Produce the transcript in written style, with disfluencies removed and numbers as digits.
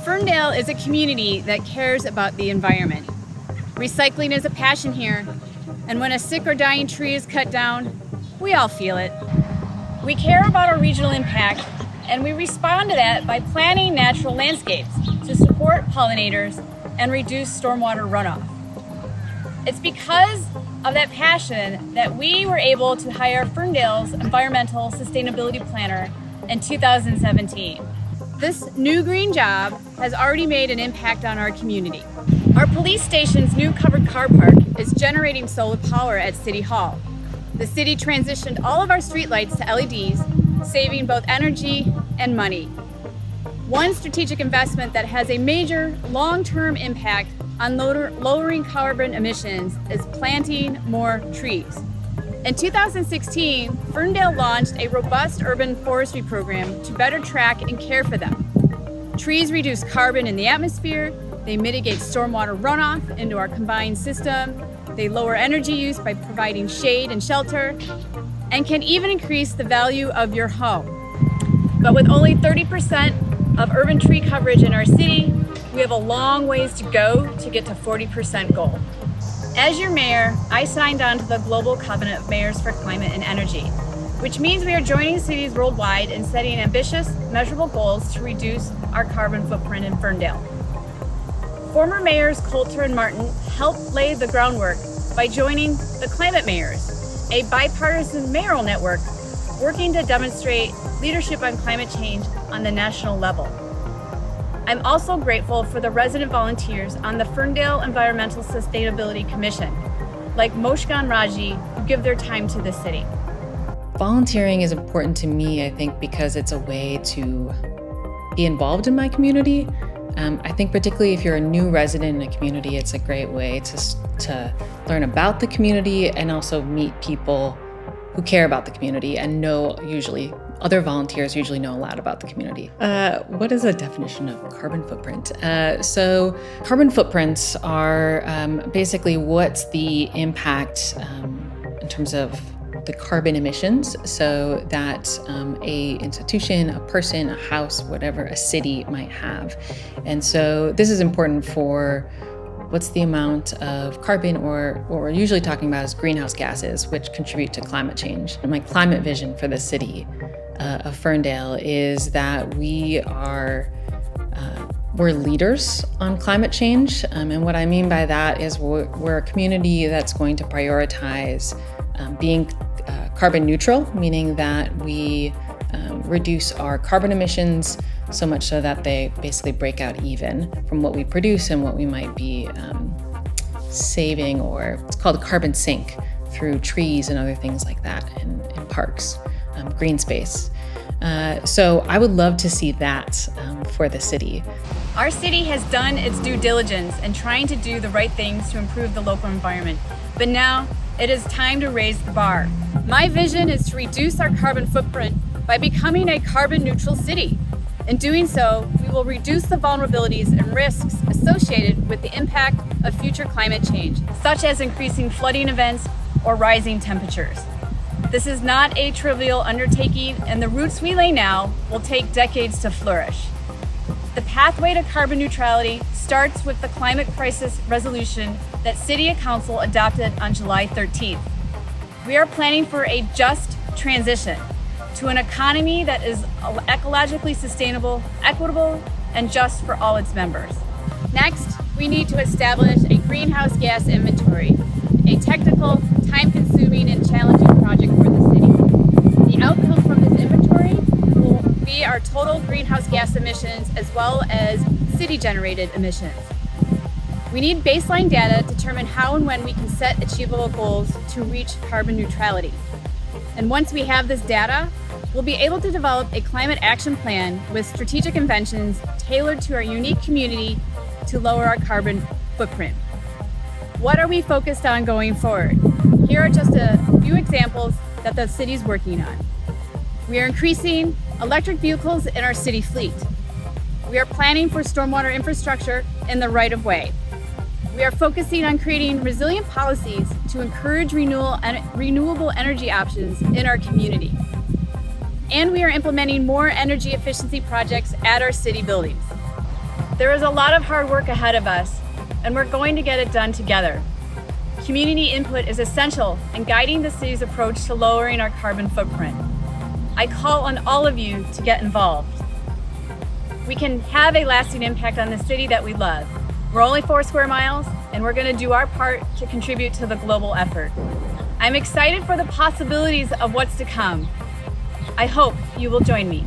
Ferndale is a community that cares about the environment. Recycling is a passion here, and when a sick or dying tree is cut down, we all feel it. We care about our regional impact, and we respond to that by planting natural landscapes to support pollinators and reduce stormwater runoff. It's because of that passion that we were able to hire Ferndale's environmental sustainability planner in 2017. This new green job has already made an impact on our community. Our police station's new covered car park is generating solar power at City Hall. The city transitioned all of our streetlights to LEDs, saving both energy and money. One strategic investment that has a major long-term impact on lowering carbon emissions is planting more trees. In 2016, Ferndale launched a robust urban forestry program to better track and care for them. Trees reduce carbon in the atmosphere, they mitigate stormwater runoff into our combined system, they lower energy use by providing shade and shelter, and can even increase the value of your home. But with only 30% of urban tree coverage in our city, we have a long ways to go to get to 40% goal. As your mayor, I signed on to the Global Covenant of Mayors for Climate and Energy, which means we are joining cities worldwide in setting ambitious, measurable goals to reduce our carbon footprint in Ferndale. Former mayors Coulter and Martin helped lay the groundwork by joining the Climate Mayors, a bipartisan mayoral network working to demonstrate leadership on climate change on the national level. I'm also grateful for the resident volunteers on the Ferndale Environmental Sustainability Commission, like Mozghon Rajee, who give their time to the city. Volunteering is important to me, I think, because it's a way to be involved in my community. I think particularly if you're a new resident in a community, it's a great way to learn about the community and also meet people who care about the community and other volunteers usually know a lot about the community. What is a definition of carbon footprint? So carbon footprints are basically what's the impact in terms of the carbon emissions, so that a institution, a person, a house, whatever, a city might have. And so this is important for what's the amount of carbon, or what we're usually talking about is greenhouse gases, which contribute to climate change. And my climate vision for the city of Ferndale is that we're leaders on climate change. And what I mean by that is we're a community that's going to prioritize being carbon neutral, meaning that we reduce our carbon emissions so much so that they basically break out even from what we produce and what we might be saving, or it's called a carbon sink, through trees and other things like that in parks, green space. So I would love to see that for the city. Our city has done its due diligence in trying to do the right things to improve the local environment, but now it is time to raise the bar. My vision is to reduce our carbon footprint by becoming a carbon neutral city. In doing so, we will reduce the vulnerabilities and risks associated with the impact of future climate change, such as increasing flooding events or rising temperatures. This is not a trivial undertaking, and the roots we lay now will take decades to flourish. The pathway to carbon neutrality starts with the climate crisis resolution that City Council adopted on July 13th. We are planning for a just transition to an economy that is ecologically sustainable, equitable, and just for all its members. Next, we need to establish a greenhouse gas inventory, a technical, time-consuming, and challenging project for the city. The outcome from this inventory will be our total greenhouse gas emissions as well as city-generated emissions. We need baseline data to determine how and when we can set achievable goals to reach carbon neutrality. And once we have this data, we'll be able to develop a climate action plan with strategic inventions tailored to our unique community to lower our carbon footprint. What are we focused on going forward? Here are just a few examples that the city's working on. We are increasing electric vehicles in our city fleet. We are planning for stormwater infrastructure in the right-of-way. We are focusing on creating resilient policies to encourage renewable energy options in our community. And we are implementing more energy efficiency projects at our city buildings. There is a lot of hard work ahead of us, and we're going to get it done together. Community input is essential in guiding the city's approach to lowering our carbon footprint. I call on all of you to get involved. We can have a lasting impact on the city that we love. We're only 4 square miles, and we're going to do our part to contribute to the global effort. I'm excited for the possibilities of what's to come. I hope you will join me.